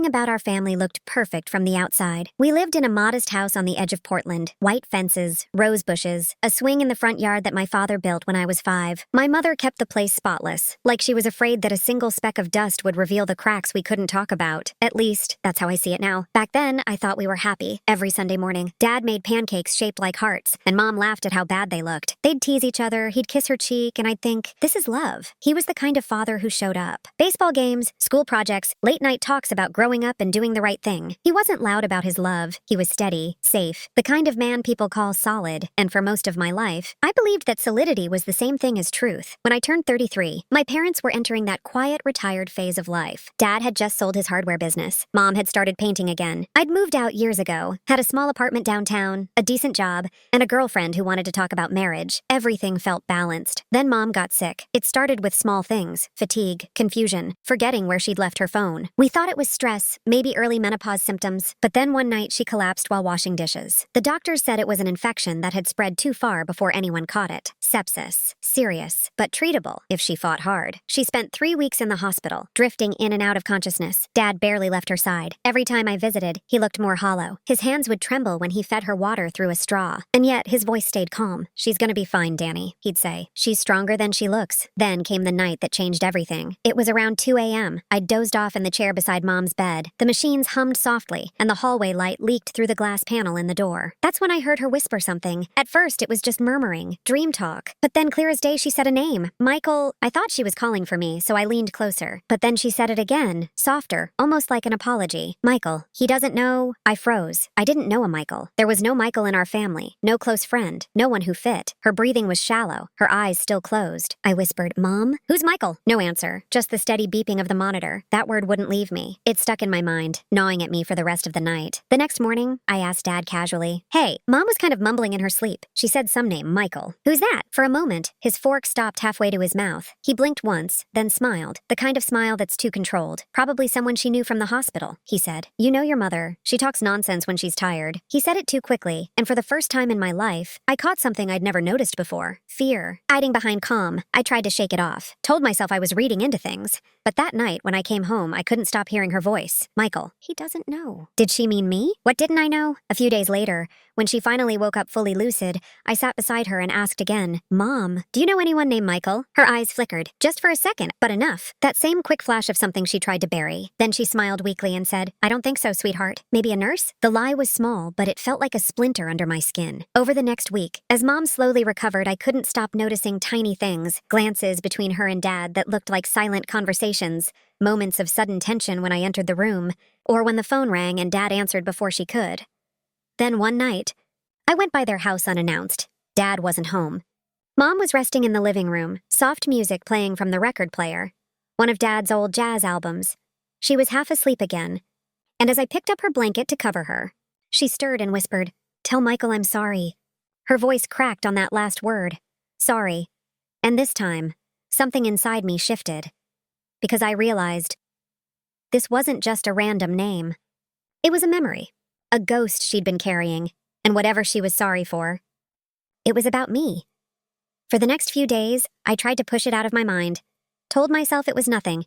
Everything about our family looked perfect from the outside. We lived in a modest house on the edge of Portland. White fences, rose bushes, a swing in the front yard that my father built when I was 5. My mother kept the place spotless, like she was afraid that a single speck of dust would reveal the cracks we couldn't talk about. At least, that's how I see it now. Back then, I thought we were happy. Every Sunday morning, Dad made pancakes shaped like hearts, and Mom laughed at how bad they looked. They'd tease each other, he'd kiss her cheek, and I'd think, this is love. He was the kind of father who showed up. Baseball games, school projects, late-night talks about growing up and doing the right thing. He wasn't loud about his love. He was steady, safe, the kind of man people call solid, and for most of my life, I believed that solidity was the same thing as truth. When I turned 33, my parents were entering that quiet, retired phase of life. Dad had just sold his hardware business. Mom had started painting again. I'd moved out years ago, had a small apartment downtown, a decent job, and a girlfriend who wanted to talk about marriage. Everything felt balanced. Then Mom got sick. It started with small things: fatigue, confusion, forgetting where she'd left her phone. We thought it was stress, maybe early menopause symptoms, but then one night she collapsed while washing dishes. The doctors said it was an infection that had spread too far before anyone caught it. Sepsis. Serious, but treatable if she fought hard. She spent 3 weeks in the hospital, drifting in and out of consciousness. Dad barely left her side. Every time I visited, he looked more hollow. His hands would tremble when he fed her water through a straw, and yet his voice stayed calm. "She's gonna be fine, Danny," he'd say. "She's stronger than she looks." Then came the night that changed everything. It was around 2 a.m. I'd dozed off in the chair beside Mom's bed. The machines hummed softly, and the hallway light leaked through the glass panel in the door. That's when I heard her whisper something. At first, it was just murmuring, dream talk. But then clear as day, she said a name. "Michael." I thought she was calling for me, so I leaned closer. But then she said it again, softer, almost like an apology. "Michael. He doesn't know." I froze. I didn't know a Michael. There was no Michael in our family, no close friend, no one who fit. Her breathing was shallow, her eyes still closed. I whispered, "Mom? Who's Michael?" No answer, just the steady beeping of the monitor. That word wouldn't leave me. It stuck in my mind, gnawing at me for the rest of the night. The next morning, I asked Dad casually, "Hey." Mom was kind of mumbling in her sleep. She said some name, Michael. "Who's that?" For a moment, his fork stopped halfway to his mouth. He blinked once, then smiled. The kind of smile that's too controlled. "Probably someone she knew from the hospital," he said. "You know your mother. She talks nonsense when she's tired." He said it too quickly, and for the first time in my life, I caught something I'd never noticed before. Fear. Hiding behind calm, I tried to shake it off. Told myself I was reading into things. But that night, when I came home, I couldn't stop hearing her voice. "Michael. He doesn't know." Did she mean me? What didn't I know? A few days later, when she finally woke up fully lucid, I sat beside her and asked again, "Mom, do you know anyone named Michael?" Her eyes flickered, just for a second, but enough. That same quick flash of something she tried to bury. Then she smiled weakly and said, "I don't think so, sweetheart. Maybe a nurse?" The lie was small, but it felt like a splinter under my skin. Over the next week, as Mom slowly recovered, I couldn't stop noticing tiny things, glances between her and Dad that looked like silent conversations, moments of sudden tension when I entered the room, or when the phone rang and Dad answered before she could. Then one night, I went by their house unannounced. Dad wasn't home. Mom was resting in the living room, soft music playing from the record player, one of Dad's old jazz albums. She was half asleep again, and as I picked up her blanket to cover her, she stirred and whispered, "Tell Michael I'm sorry." Her voice cracked on that last word, sorry. And this time, something inside me shifted, because I realized this wasn't just a random name. It was a memory, a ghost she'd been carrying, and whatever she was sorry for, it was about me. For the next few days, I tried to push it out of my mind, told myself it was nothing,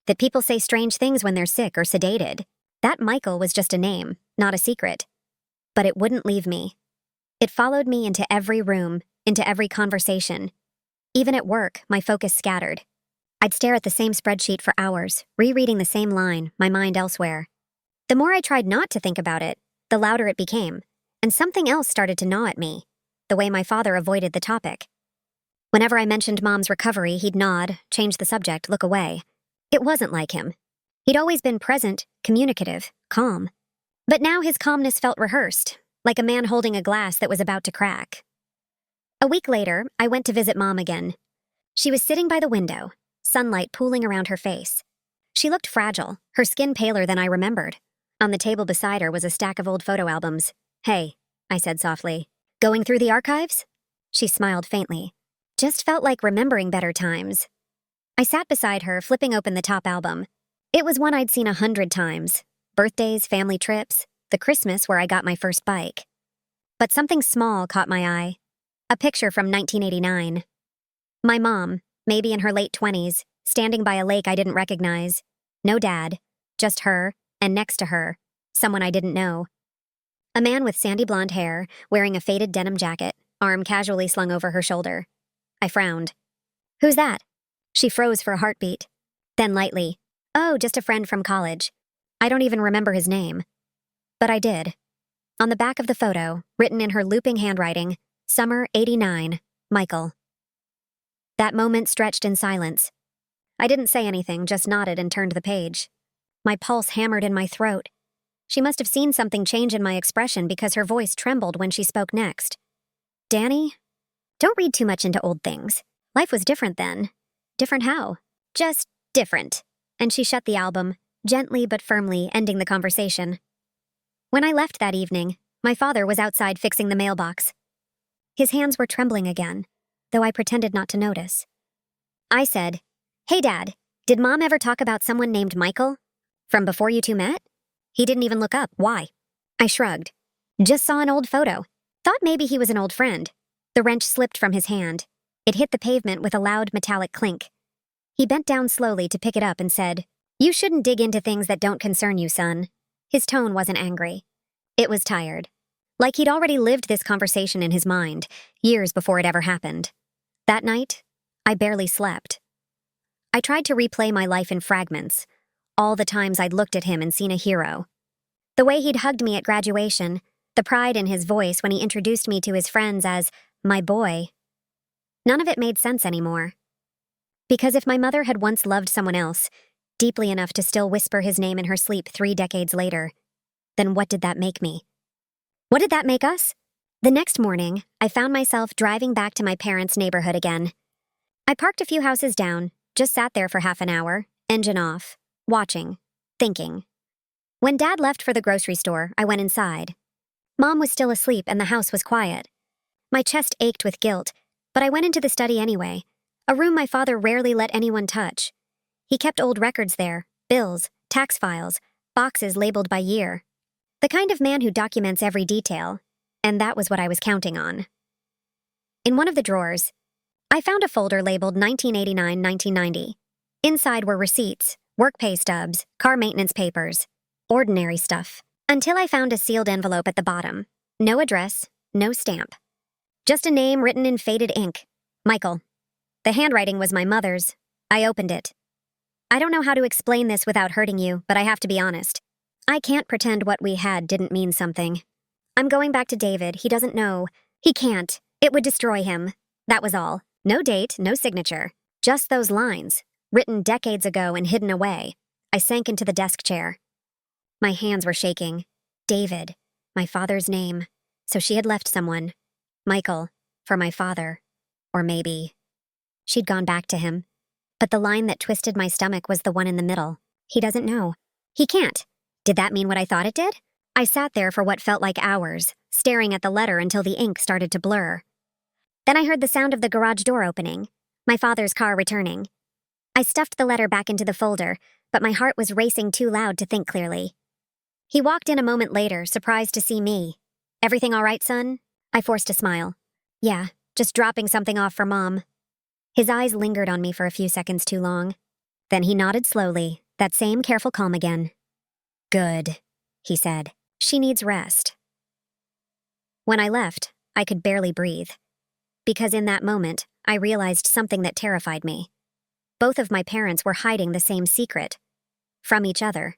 that people say strange things when they're sick or sedated. That Michael was just a name, not a secret. But it wouldn't leave me. It followed me into every room, into every conversation. Even at work, my focus scattered. I'd stare at the same spreadsheet for hours, rereading the same line, my mind elsewhere. The more I tried not to think about it, the louder it became, and something else started to gnaw at me, the way my father avoided the topic. Whenever I mentioned Mom's recovery, he'd nod, change the subject, look away. It wasn't like him. He'd always been present, communicative, calm. But now his calmness felt rehearsed, like a man holding a glass that was about to crack. A week later, I went to visit Mom again. She was sitting by the window, sunlight pooling around her face. She looked fragile, her skin paler than I remembered. On the table beside her was a stack of old photo albums. "Hey," I said softly. "Going through the archives?" She smiled faintly. "Just felt like remembering better times." I sat beside her, flipping open the top album. It was one I'd seen 100 times. Birthdays, family trips, the Christmas where I got my first bike. But something small caught my eye. A picture from 1989. My mom, maybe in her late 20s, standing by a lake I didn't recognize. No dad, just her and next to her, someone I didn't know. A man with sandy blonde hair, wearing a faded denim jacket, arm casually slung over her shoulder. I frowned. "Who's that?" She froze for a heartbeat. Then lightly, "Oh, just a friend from college. I don't even remember his name." But I did. On the back of the photo, written in her looping handwriting, Summer 89, Michael. That moment stretched in silence. I didn't say anything, just nodded and turned the page. My pulse hammered in my throat. She must have seen something change in my expression because her voice trembled when she spoke next. "Danny, don't read too much into old things. Life was different then." "Different how?" "Just different." And she shut the album, gently but firmly ending the conversation. When I left that evening, my father was outside fixing the mailbox. His hands were trembling again, though I pretended not to notice. I said, "Hey, Dad, did Mom ever talk about someone named Michael? From before you two met?" He didn't even look up. "Why?" I shrugged. "Just saw an old photo. Thought maybe he was an old friend." The wrench slipped from his hand. It hit the pavement with a loud metallic clink. He bent down slowly to pick it up and said, "You shouldn't dig into things that don't concern you, son." His tone wasn't angry. It was tired. Like he'd already lived this conversation in his mind, years before it ever happened. That night, I barely slept. I tried to replay my life in fragments, all the times I'd looked at him and seen a hero. The way he'd hugged me at graduation, the pride in his voice when he introduced me to his friends as my boy. None of it made sense anymore. Because if my mother had once loved someone else, deeply enough to still whisper his name in her sleep 3 decades later, then what did that make me? What did that make us? The next morning, I found myself driving back to my parents' neighborhood again. I parked a few houses down, just sat there for half an hour, engine off, watching, thinking. When Dad left for the grocery store, I went inside. Mom was still asleep and the house was quiet. My chest ached with guilt, but I went into the study anyway, a room my father rarely let anyone touch. He kept old records there, bills, tax files, boxes labeled by year. The kind of man who documents every detail, and that was what I was counting on. In one of the drawers, I found a folder labeled 1989-1990. Inside were receipts, work pay stubs, car maintenance papers, ordinary stuff, until I found a sealed envelope at the bottom. No address, no stamp. Just a name written in faded ink. Michael. The handwriting was my mother's. I opened it. I don't know how to explain this without hurting you, but I have to be honest. I can't pretend what we had didn't mean something. I'm going back to David. He doesn't know. He can't. It would destroy him. That was all. No date, no signature. Just those lines, written decades ago and hidden away. I sank into the desk chair. My hands were shaking. David, my father's name. So she had left someone. Michael, for my father. Or maybe she'd gone back to him. But the line that twisted my stomach was the one in the middle. He doesn't know. He can't. Did that mean what I thought it did? I sat there for what felt like hours, staring at the letter until the ink started to blur. Then I heard the sound of the garage door opening, my father's car returning. I stuffed the letter back into the folder, but my heart was racing too loud to think clearly. He walked in a moment later, surprised to see me. "Everything all right, son?" I forced a smile. "Yeah, just dropping something off for Mom." His eyes lingered on me for a few seconds too long. Then he nodded slowly, that same careful calm again. "Good," he said. "She needs rest." When I left, I could barely breathe. Because in that moment, I realized something that terrified me. Both of my parents were hiding the same secret. From each other.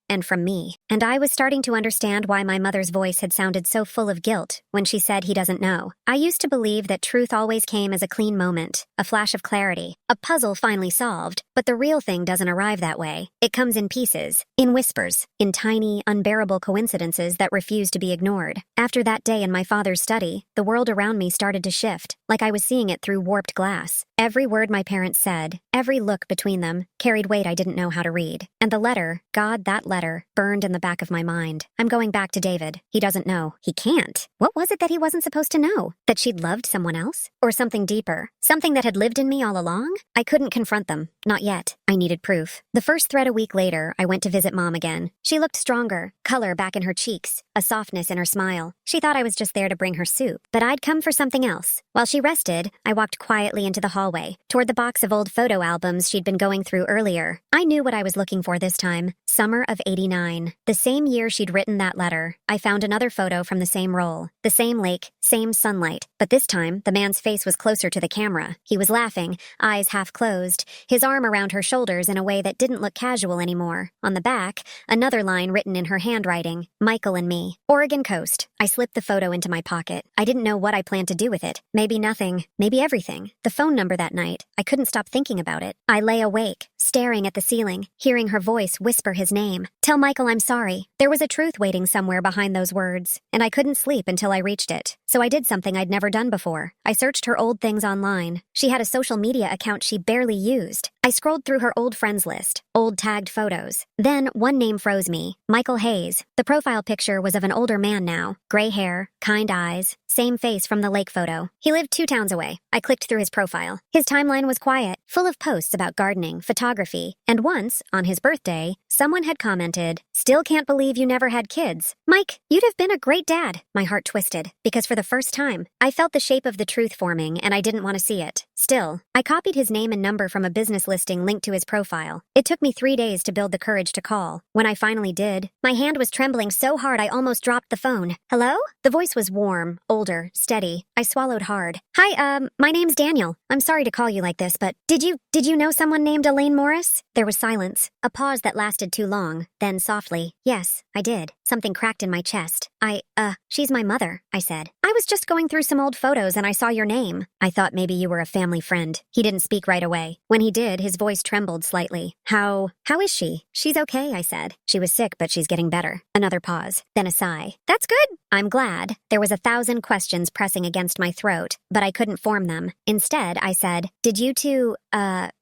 And from me. And I was starting to understand why my mother's voice had sounded so full of guilt when she said he doesn't know. I used to believe that truth always came as a clean moment, a flash of clarity, a puzzle finally solved, but the real thing doesn't arrive that way. It comes in pieces, in whispers, in tiny, unbearable coincidences that refuse to be ignored. After that day in my father's study, the world around me started to shift, like I was seeing it through warped glass. Every word my parents said, every look between them, carried weight I didn't know how to read. And the letter, God, that letter, burned in the back of my mind. I'm going back to David. He doesn't know. He can't. What was it that he wasn't supposed to know? That she'd loved someone else? Or something deeper? Something that had lived in me all along? I couldn't confront them. Not Not yet. I needed proof. The first thread a week later, I went to visit Mom again. She looked stronger, color back in her cheeks, a softness in her smile. She thought I was just there to bring her soup, but I'd come for something else. While she rested, I walked quietly into the hallway, toward the box of old photo albums she'd been going through earlier. I knew what I was looking for this time. Summer of '89. The same year she'd written that letter, I found another photo from the same roll. The same lake, same sunlight. But this time, the man's face was closer to the camera. He was laughing, eyes half closed, his arm around her shoulders in a way that didn't look casual anymore. On the back, another line written in her handwriting, Michael and me. Oregon coast. I slipped the photo into my pocket. I didn't know what I planned to do with it. Maybe nothing. Maybe everything. The phone number that night. I couldn't stop thinking about it. I lay awake, staring at the ceiling, hearing her voice whisper his name. Tell Michael I'm sorry. There was a truth waiting somewhere behind those words, and I couldn't sleep until I reached it. So I did something I'd never done before. I searched her old things online. She had a social media account she barely used. I scrolled through her old friends list, old tagged photos. Then one name froze me, Michael Hayes. The profile picture was of an older man now, gray hair, kind eyes, same face from the lake photo. He lived 2 towns away. I clicked through his profile. His timeline was quiet, full of posts about gardening, photography, and once, on his birthday, someone had commented, "Still can't believe you never had kids. Mike, you'd have been a great dad." My heart twisted, because for the first time, I felt the shape of the truth forming and I didn't want to see it. Still, I copied his name and number from a business listing linked to his profile. It took me 3 days to build the courage to call. When I finally did, my hand was trembling so hard I almost dropped the phone. "Hello?" The voice was warm, older, steady. I swallowed hard. "Hi, my name's Daniel. I'm sorry to call you like this, but did you know someone named Elaine Morris?" There was silence, a pause that lasted too long. Then softly, "Yes, I did." Something cracked in my chest. She's my mother," I said. "I was just going through some old photos and I saw your name. I thought maybe you were a family friend." He didn't speak right away. When he did, his voice trembled slightly. How is she?" "She's okay," I said. "She was sick, but she's getting better." Another pause, then a sigh. "That's good." "I'm glad." There was 1,000 questions pressing against my throat, but I couldn't form them. Instead, I said, "Did you two,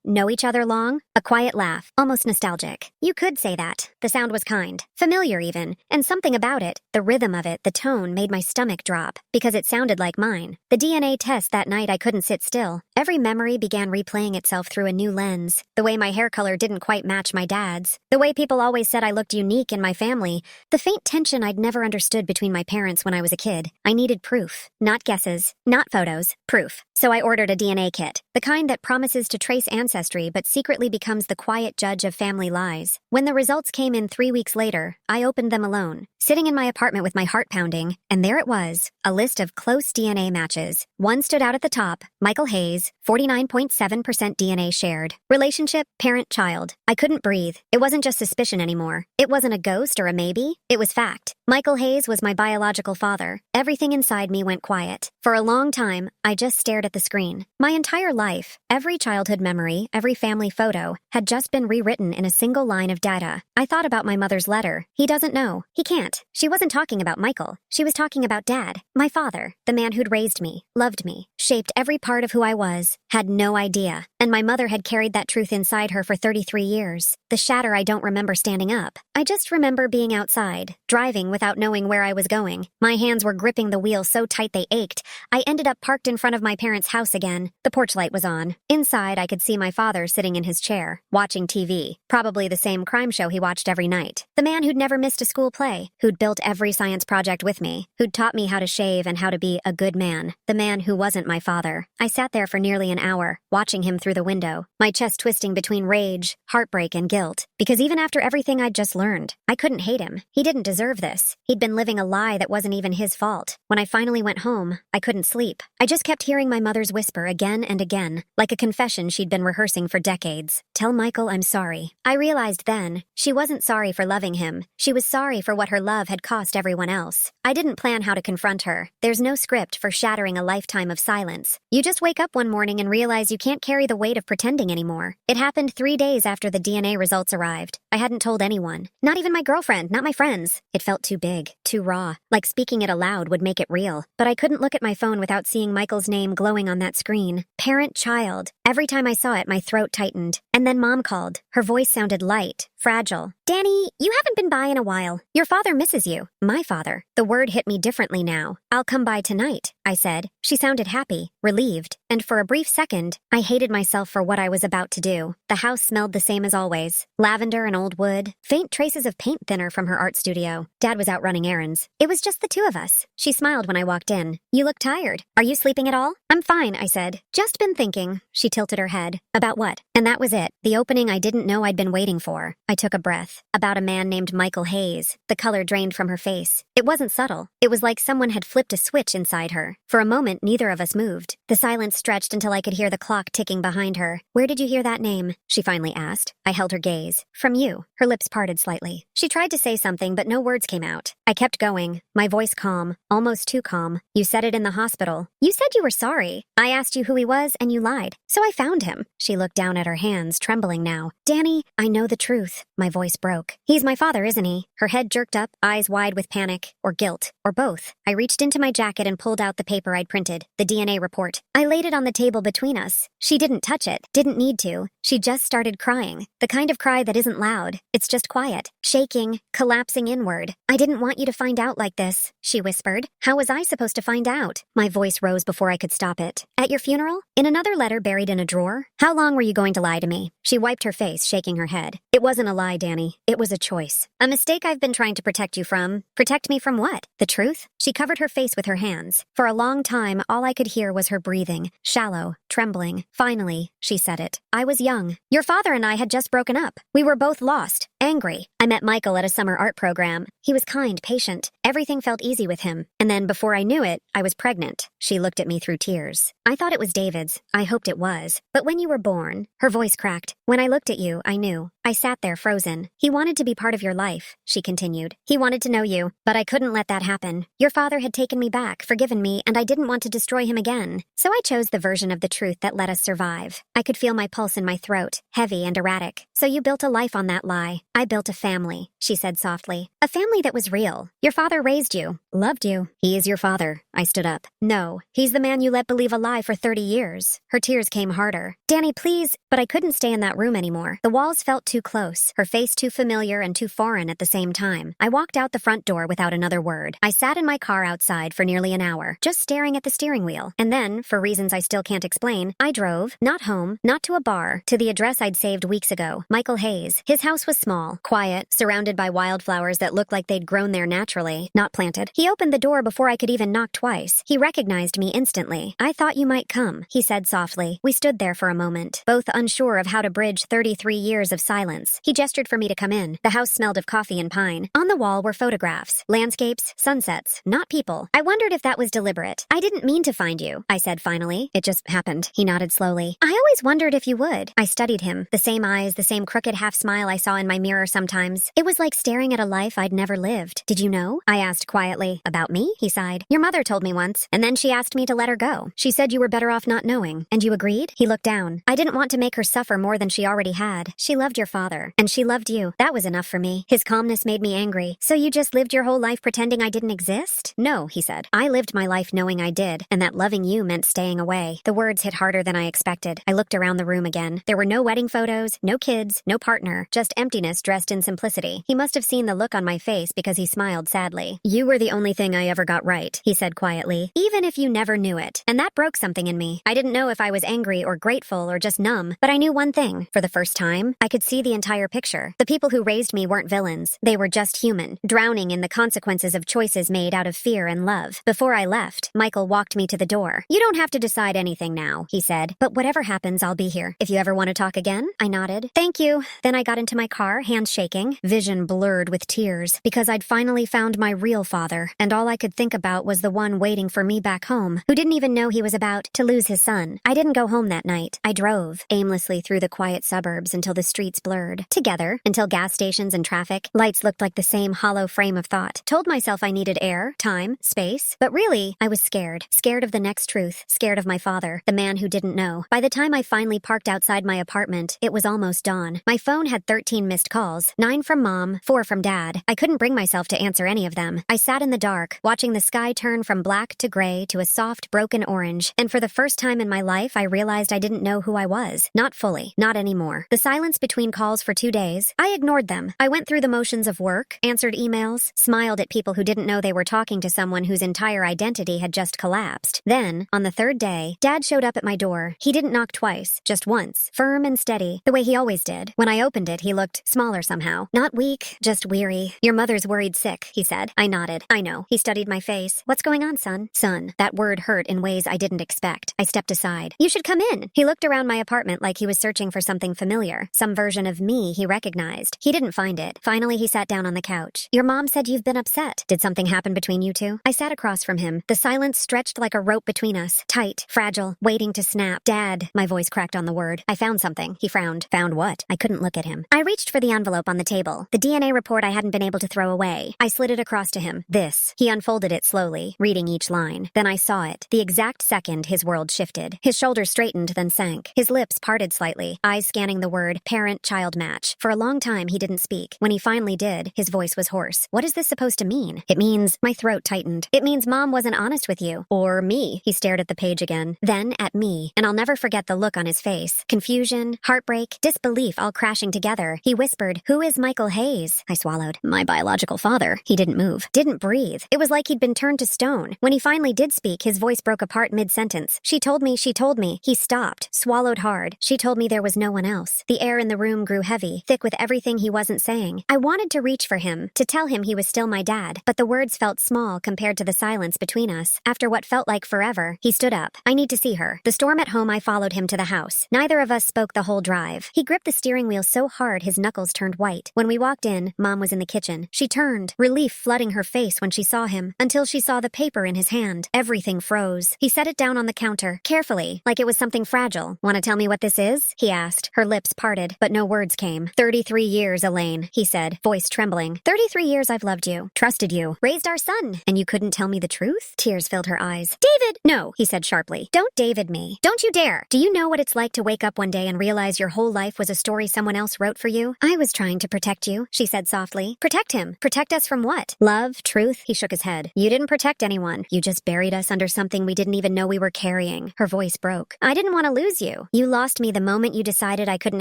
know each other long?" A quiet laugh, almost nostalgic. "You could say that." The sound was kind, familiar even, and something about it, the rhythm of it, the tone, made my stomach drop, because it sounded like mine. The DNA test that night I couldn't sit still. Every memory began replaying itself through a new lens. The way my hair color didn't quite match my dad's. The way people always said I looked unique in my family. The faint tension I'd never understood between my parents when I was a kid. I needed proof. Not guesses, not photos, proof. So I ordered a DNA kit, the kind that promises to trace ancestry but secretly becomes the quiet judge of family lies. When the results came in 3 weeks later, I opened them alone, sitting in my apartment with my heart pounding, and there it was, a list of close DNA matches. One stood out at the top, Michael Hayes, 49.7% DNA shared. Relationship, parent-child. I couldn't breathe. It wasn't just suspicion anymore. It wasn't a ghost or a maybe. It was fact. Michael Hayes was my biological father. Everything inside me went quiet. For a long time, I just stared at the screen. My entire life, every childhood memory, every family photo, had just been rewritten in a single line of data. I thought about my mother's letter. He doesn't know. He can't. She wasn't talking about Michael. She was talking about Dad, my father, the man who'd raised me, loved me, shaped every part of who I was, had no idea. And my mother had carried that truth inside her for 33 years. The shatter I don't remember standing up. I just remember being outside, driving without knowing where I was going. My hands were gripping the wheel so tight they ached. I ended up parked in front of my parents' house again. The porch light was on. Inside, I could see my father sitting in his chair, watching TV. Probably the same crime show he watched every night. The man who'd never missed a school play, who'd built every science project with me, who'd taught me how to shave and how to be a good man. The man who wasn't my father. I sat there for nearly an hour, watching him through the window, my chest twisting between rage, heartbreak, and guilt. Because even after everything I'd just learned, I couldn't hate him. He didn't deserve this. He'd been living a lie that wasn't even his fault. When I finally went home, I couldn't sleep. I just kept hearing my mother's whisper again and again, like a confession she'd been rehearsing for decades. "Tell Michael I'm sorry." I realized then, she wasn't sorry for loving him. She was sorry for what her love had cost everyone else. I didn't plan how to confront her. There's no script for shattering a lifetime of silence. You just wake up one morning and realize you can't carry the weight of pretending anymore. It happened 3 days after the DNA results arrived. I hadn't told anyone. Not even my girlfriend, not my friends. It felt too big, too raw, like speaking it aloud would make it real. But I couldn't look at my phone without seeing Michael's name glowing on that screen. Parent-child. Every time I saw it, my throat tightened. And then Mom called. Her voice sounded light, fragile. Danny, you haven't been by in a while. Your father misses you. My father. The word hit me differently now. I'll come by tonight, I said. She sounded happy, relieved, and for a brief second, I hated myself for what I was about to do. The house smelled the same as always. Lavender and old wood, faint traces of paint thinner from her art studio. Dad was out running errands. It was just the two of us. She smiled when I walked in. You look tired. Are you sleeping at all? I'm fine, I said. Just been thinking. She tilted her head. About what? And that was it. The opening I didn't know I'd been waiting for. I took a breath. About a man named Michael Hayes. The color drained from her face. It wasn't subtle. It was like someone had flipped a switch inside her. For a moment, neither of us moved. The silence stretched until I could hear the clock ticking behind her. Where did you hear that name? She finally asked. I held her gaze. From you. Her lips parted slightly. She tried to say something, but no words came out. I kept going, my voice calm, almost too calm. You said it in the hospital. You said you were sorry. I asked you who he was, and you lied. So I found him. She looked down at her hands, trembling now. Danny, I know the truth. My voice broke. He's my father, isn't he? Her head jerked up, eyes wide with panic, or guilt, or both. I reached into my jacket and pulled out the paper I'd printed, the DNA report. I laid it on the table between us. She didn't touch it, didn't need to. She just started crying. The kind of cry that isn't loud. It's just quiet, shaking, collapsing inward. I didn't want you to find out like this, she whispered. How was I supposed to find out? My voice rose before I could stop it. At your funeral? In another letter buried in a drawer? How long were you going to lie to me? She wiped her face, shaking her head. It wasn't a lie, Danny. It was a choice. A mistake I've been trying to protect you from. Protect me from what? The truth? She covered her face with her hands. For a long time, all I could hear was her breathing, shallow, trembling. Finally, she said it. I was young. Your father and I had just broken up. We were both lost, angry. I met Michael at a summer art program. He was kind, patient. Everything felt easy with him. And then, before I knew it, I was pregnant. She looked at me through tears. I thought it was David's. I hoped it was. But when you were born, her voice cracked. When I looked at you, I knew. I sat there frozen. He wanted to be part of your life, she continued. He wanted to know you, but I couldn't let that happen. Your father had taken me back, forgiven me, and I didn't want to destroy him again. So I chose the version of the truth that let us survive. I could feel my pulse in my throat, heavy and erratic. So you built a life on that lie. I built a family, she said softly. A family that was real. Your father raised you, loved you. He is your father. I stood up. No, he's the man you let believe a lie for 30 years. Her tears came harder. Danny, please. But I couldn't stay in that room anymore. The walls felt too close, her face too familiar and too foreign at the same time. I walked out the front door without another word. I sat in my car outside for nearly an hour, just staring at the steering wheel. And then, for reasons I still can't explain, I drove, not home, not to a bar, to the address I'd saved weeks ago, Michael Hayes. His house was small, quiet, surrounded by wildflowers that looked like they'd grown there naturally, not planted. He opened the door before I could even knock twice. He recognized me instantly. I thought you might come, he said softly. We stood there for a moment, both unsure of how to bridge 33 years of silence. He gestured for me to come in. The house smelled of coffee and pine. On the wall were photographs, landscapes, sunsets, not people. I wondered if that was deliberate. I didn't mean to find you, I said finally. It just happened. He nodded slowly. I always wondered if you would. I studied him. The same eyes, the same crooked half smile I saw in my mirror sometimes. It was like staring at a life I'd never lived. Did you know? I asked quietly. About me? He sighed. Your mother told me once, and then she asked me to let her go. She said you were better off not knowing. And you agreed? He looked down. I didn't want to make her suffer more than she already had. She loved your father, and she loved you. That was enough for me. His calmness made me angry. So you just lived your whole life pretending I didn't exist? No, he said. I lived my life knowing I did, and that loving you meant staying away. The words hit harder than I expected. I looked around the room again. There were no wedding photos, no kids, no partner, just emptiness dressed in simplicity. He must have seen the look on my face because he smiled sadly. You were the only thing I ever got right, he said quietly, even if you never knew it. And that broke something in me. I didn't know if I was angry or grateful or just numb, but I knew one thing. For the first time, I could see the entire picture. The people who raised me weren't villains. They were just human, drowning in the consequences of choices made out of fear and love. Before I left, Michael walked me to the door. You don't have to decide anything now, he said, but whatever happens, I'll be here. If you ever want to talk again, I nodded. Thank you. Then I got into my car, hands shaking, vision blurred with tears, because I'd finally found my real father, and all I could think about was the one waiting for me back home, who didn't even know he was about to lose his son. I didn't go home that night. I drove aimlessly through the quiet suburbs until the streets blurred blurred. Together, until gas stations and traffic, lights looked like the same hollow frame of thought. Told myself I needed air, time, space. But really, I was scared. Scared of the next truth. Scared of my father, the man who didn't know. By the time I finally parked outside my apartment, it was almost dawn. My phone had 13 missed calls. 9 from Mom, 4 from Dad. I couldn't bring myself to answer any of them. I sat in the dark, watching the sky turn from black to gray to a soft, broken orange. And for the first time in my life, I realized I didn't know who I was. Not fully. Not anymore. The silence between calls for 2 days, I ignored them. I went through the motions of work, answered emails, smiled at people who didn't know they were talking to someone whose entire identity had just collapsed. Then, on the 3rd day, Dad showed up at my door. He didn't knock twice, just once. Firm and steady, the way he always did. When I opened it, he looked smaller somehow. Not weak, just weary. Your mother's worried sick, he said. I nodded. I know. He studied my face. What's going on, son? Son. That word hurt in ways I didn't expect. I stepped aside. You should come in. He looked around my apartment like he was searching for something familiar. Some version of me he recognized. He didn't find it. Finally, he sat down on the couch. Your mom said you've been upset. Did something happen between you two? I sat across from him. The silence stretched like a rope between us. Tight, fragile, waiting to snap. Dad. My voice cracked on the word. I found something. He frowned. Found what? I couldn't look at him. I reached for the envelope on the table. The DNA report I hadn't been able to throw away. I slid it across to him. This. He unfolded it slowly, reading each line. Then I saw it. The exact second his world shifted. His shoulders straightened, then sank. His lips parted slightly, eyes scanning the word parent-child match. For a long time, he didn't speak. When he finally did, his voice was hoarse. What is this supposed to mean? It means... My throat tightened. It means Mom wasn't honest with you. Or me. He stared at the page again. Then at me. And I'll never forget the look on his face. Confusion, heartbreak, disbelief all crashing together. He whispered, "Who is Michael Hayes?" I swallowed. My biological father. He didn't move. Didn't breathe. It was like he'd been turned to stone. When he finally did speak, his voice broke apart mid-sentence. She told me. He stopped, swallowed hard. She told me there was no one else. The air in the room grew heavy, thick with everything he wasn't saying. I wanted to reach for him, to tell him he was still my dad, but the words felt small compared to the silence between us. After what felt like forever, he stood up. I need to see her. The storm at home, I followed him to the house. Neither of us spoke the whole drive. He gripped the steering wheel so hard his knuckles turned white. When we walked in, Mom was in the kitchen. She turned, relief flooding her face when she saw him, until she saw the paper in his hand. Everything froze. He set it down on the counter, carefully, like it was something fragile. Want to tell me what this is? He asked. Her lips parted, but no words came. 33 years, Elaine, he said, voice trembling. 33 years I've loved you, trusted you, raised our son, and you couldn't tell me the truth? Tears filled her eyes. David! No, he said sharply. Don't David me. Don't you dare. Do you know what it's like to wake up one day and realize your whole life was a story someone else wrote for you? I was trying to protect you, she said softly. Protect him. Protect us from what? Love? Truth? He shook his head. You didn't protect anyone. You just buried us under something we didn't even know we were carrying. Her voice broke. I didn't want to lose you. You lost me the moment you decided I couldn't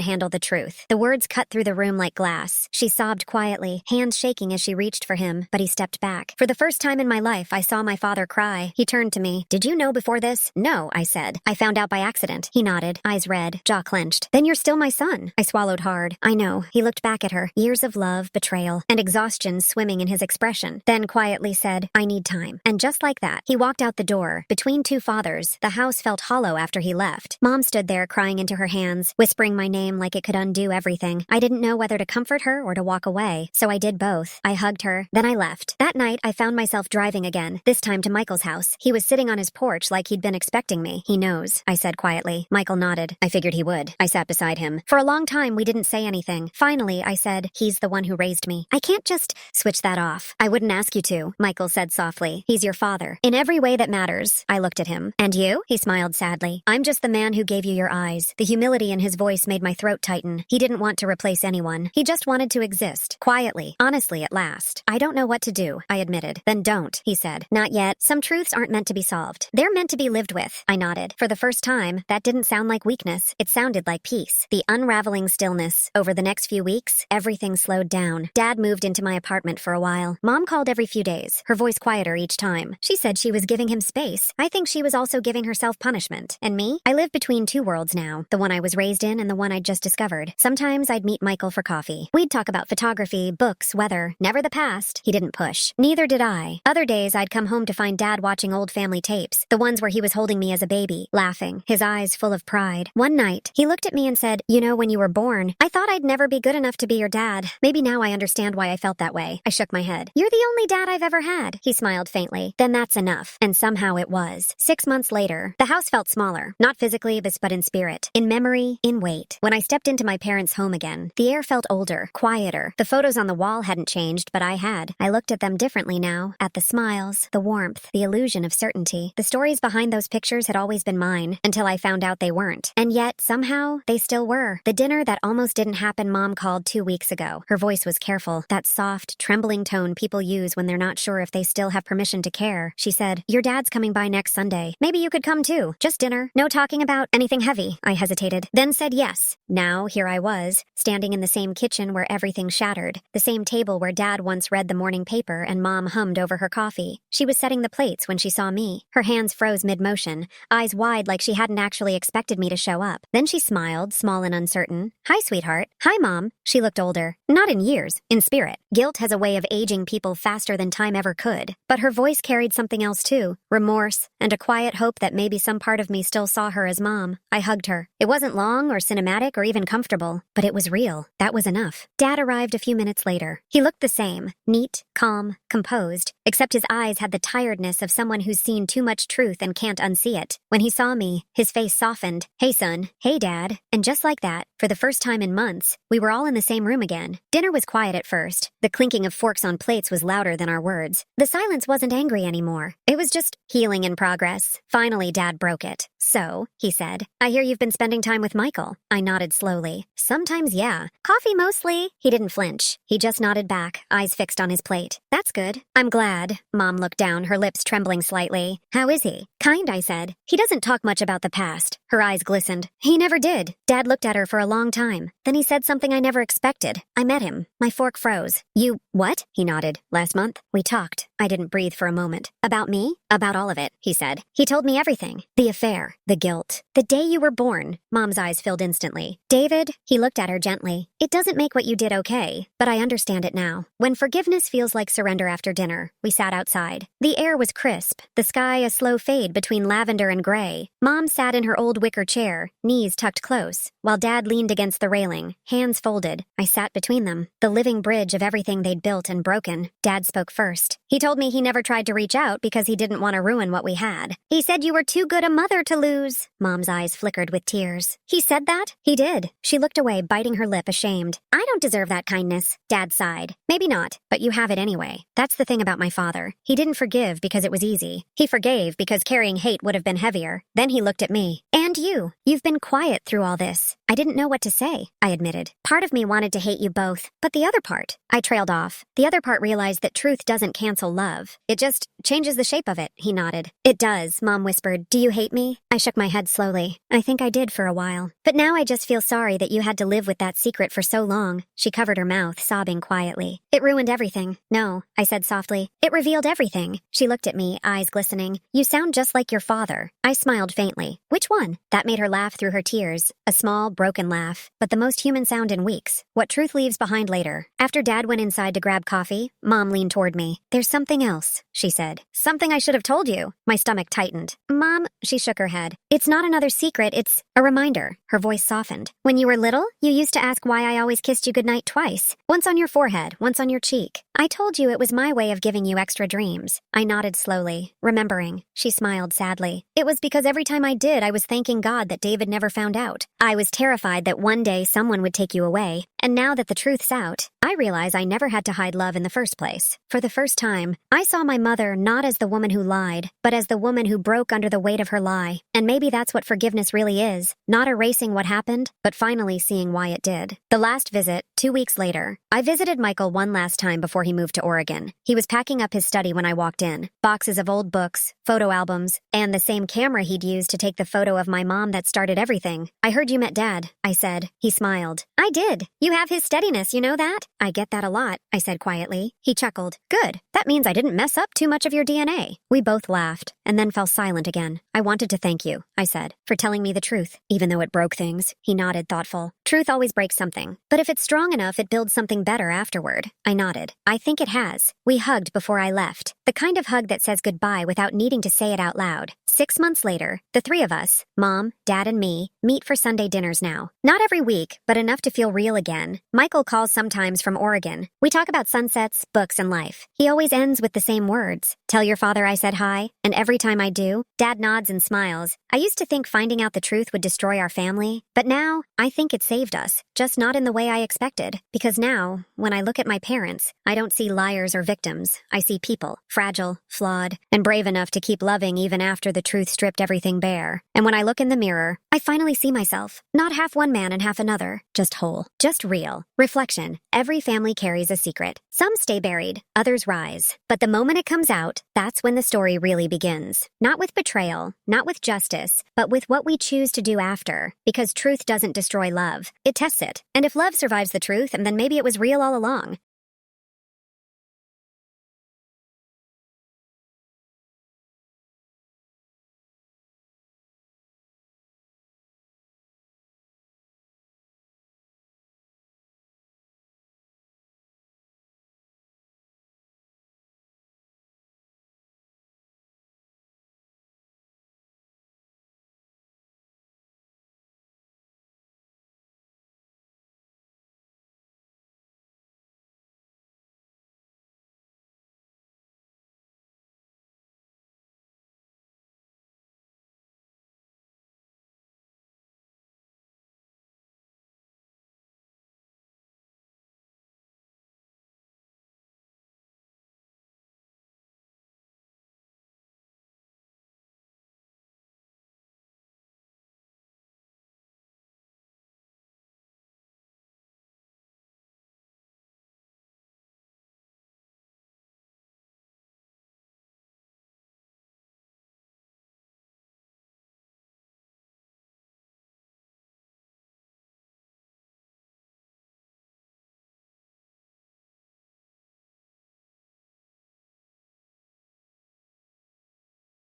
handle the truth. The words cut through the room like glass. She sobbed quietly, hands shaking as she reached for him, but he stepped back. For the first time in my life, I saw my father cry. He turned to me. Did you know before this? No, I said. I found out by accident. He nodded, eyes red, jaw clenched. Then you're still my son. I swallowed hard. I know. He looked back at her. Years of love, betrayal, and exhaustion swimming in his expression. Then quietly said, I need time. And just like that, he walked out the door. Between two fathers, the house felt hollow after he left. Mom stood there crying into her hands, whispering my name like it could undo everything. I didn't know whether to comfort her or to walk away, so I did both. I hugged her, then I left. That night, I found myself driving again, this time to Michael's house. He was sitting on his porch like he'd been expecting me. He knows, I said quietly. Michael nodded. I figured he would. I sat beside him. For a long time, we didn't say anything. Finally, I said, he's the one who raised me. I can't just switch that off. I wouldn't ask you to, Michael said softly. He's your father. In every way that matters. I looked at him. And you? He smiled sadly. I'm just the man who gave you your eyes. The humility in his voice made my throat tighten. He didn't want to replace anyone. He just wanted to exist. Quietly. Honestly, at last. I don't know what to do, I admitted. Then don't, he said. Not yet. Some truths aren't meant to be solved. They're meant to be lived with. I nodded. For the first time, that didn't sound like weakness. It sounded like peace. The unraveling stillness. Over the next few weeks, everything slowed down. Dad moved into my apartment for a while. Mom called every few days, her voice quieter each time. She said she was giving him space. I think she was also giving herself punishment. And me? I live between two worlds now. The one I was raised in and the one I'd just discovered. Sometimes I'd meet Michael for coffee. We'd talk about photography, books, weather. Never the past. He didn't push. Neither did I. Other days, I'd come home to find Dad watching old family tapes. The ones where he was holding me as a baby, laughing, his eyes full of pride. One night, he looked at me and said, you know, when you were born, I thought I'd never be good enough to be your dad. Maybe now I understand why I felt that way. I shook my head. You're the only dad I've ever had. He smiled faintly. Then that's enough. And somehow it was. 6 months later, the house felt smaller. Not physically, but in spirit. In memory, in weight. When I stepped into my parents' parents' home again. The air felt older, quieter. The photos on the wall hadn't changed, but I had. I looked at them differently now, at the smiles, the warmth, the illusion of certainty. The stories behind those pictures had always been mine, until I found out they weren't. And yet, somehow, they still were. The dinner that almost didn't happen Mom called 2 weeks ago. Her voice was careful, that soft, trembling tone people use when they're not sure if they still have permission to care. She said, "Your dad's coming by next Sunday. Maybe you could come too. Just dinner. No talking about anything heavy." I hesitated, then said yes. Now, here I was, standing in the same kitchen where everything shattered, the same table where Dad once read the morning paper and Mom hummed over her coffee. She was setting the plates when she saw me. Her hands froze mid-motion, eyes wide like she hadn't actually expected me to show up. Then she smiled, small and uncertain. "Hi, sweetheart." "Hi, Mom." She looked older. Not in years, in spirit. Guilt has a way of aging people faster than time ever could. But her voice carried something else too, remorse, and a quiet hope that maybe some part of me still saw her as Mom. I hugged her. It wasn't long or cinematic or even comfortable, but it was real. That was enough. Dad arrived a few minutes later. He looked the same, neat, calm, composed, except his eyes had the tiredness of someone who's seen too much truth and can't unsee it. When he saw me, his face softened. "Hey, son." "Hey, Dad." And just like that, for the first time in months, we were all in the same room again. Dinner was quiet at first. The clinking of forks on plates was louder than our words. The silence wasn't angry anymore. It was just healing in progress. Finally, Dad broke it. "So," he said, "I hear you've been spending time with Michael." I nodded slowly. "Sometimes, yeah. Coffee mostly." He didn't flinch. He just nodded back, eyes fixed on his plate. "That's good. I'm glad." Mom looked down, her lips trembling slightly. "How is he?" "Kind," I said. "He doesn't talk much about the past." Her eyes glistened. "He never did." Dad looked at her for a long time. Then he said something I never expected. "I met him." My fork froze. "You, what?" He nodded. "Last month, we talked." I didn't breathe for a moment. "About me?" "About all of it," he said. "He told me everything. The affair, the guilt, the day you were born." Mom's eyes filled instantly. "David," he looked at her gently, "it doesn't make what you did okay, but I understand it now. When forgiveness feels like surrender after dinner." We sat outside. The air was crisp, the sky a slow fade between lavender and gray. Mom sat in her old wicker chair, knees tucked close, while Dad leaned against the railing, hands folded. I sat between them, the living bridge of everything they'd built and broken. Dad spoke first. He told me he never tried to reach out because he didn't want to ruin what we had. "He said you were too good a mother to lose." Mom's eyes flickered with tears. "He said that?" "He did." She looked away, biting her lip, ashamed. "I don't deserve that kindness." Dad sighed. "Maybe not, but you have it anyway. That's the thing about my father. He didn't forgive because it was easy. He forgave because carrying hate would have been heavier." Then he looked at me. "And you. You've been quiet through all this." I didn't know what to say, I admitted. Part of me wanted to hate you both, but the other part, I trailed off. The other part realized that truth doesn't cancel love. It just changes the shape of it, he nodded. "It does," Mom whispered. "Do you hate me?" I shook my head slowly. "I think I did for a while. But now I just feel sorry that you had to live with that secret for so long." She covered her mouth, sobbing quietly. "It ruined everything." "No," I said softly. "It revealed everything." She looked at me, eyes glistening. "You sound just like your father." I smiled faintly. "Which one?" That made her laugh through her tears. A small, broken laugh, but the most human sound in weeks. What truth leaves behind later. After Dad went inside to grab coffee, Mom leaned toward me. "There's something else," she said. "Something I should have told you." My stomach tightened. "Mom," she shook her head. "It's not another secret, it's a reminder." Her voice softened. "When you were little, you used to ask why I always kissed you goodnight twice. Once on your forehead, once on your cheek. I told you it was my way of giving you extra dreams." I nodded slowly, remembering. She smiled sadly. "It was because every time I did, I was thanking God that David never found out. I was terrified that one day someone would take you away. And now that the truth's out, I realize I never had to hide love in the first place. For the first time, I saw my mother not as the woman who lied, but as the woman who broke under the weight of her lie. And maybe that's what forgiveness really is. Not erasing what happened, but finally seeing why it did." The last visit, 2 weeks later, I visited Michael one last time before he moved to Oregon. He was packing up his study when I walked in. Boxes of old books, photo albums, and the same camera he'd used to take the photo of my mom that started everything. "I heard you met Dad," I said. He smiled. "I did. You have his steadiness, you know that?" "I get that a lot," I said quietly. He chuckled. "Good. That means I didn't mess up too much of your DNA." We both laughed, and then fell silent again. "I wanted to thank you," I said, "for telling me the truth, even though it broke things." He nodded, thoughtful. "Truth always breaks something, but if it's strong enough, it builds something better afterward." I nodded. "I think it has." We hugged before I left. The kind of hug that says goodbye without needing to say it out loud. 6 months later, the three of us, Mom, Dad, and me, meet for Sunday dinners now. Not every week, but enough to feel real again. Michael calls sometimes from Oregon. We talk about sunsets, books, and life. He always ends with the same words. Tell your father I said hi, and every time I do, Dad nods and smiles. I used to think finding out the truth would destroy our family, but now I think it saved us, just not in the way I expected. Because now, when I look at my parents, I don't see liars or victims. I see people, fragile, flawed, and brave enough to keep loving even after the truth stripped everything bare. And when I look in the mirror, I finally see myself. Not half one man and half another, just whole, just real. Reflection. Every family carries a secret. Some stay buried, others rise. But the moment it comes out, that's when the story really begins. Not with betrayal, not with justice, but with what we choose to do after. Because truth doesn't destroy love, it tests it. And if love survives the truth, then maybe it was real all along.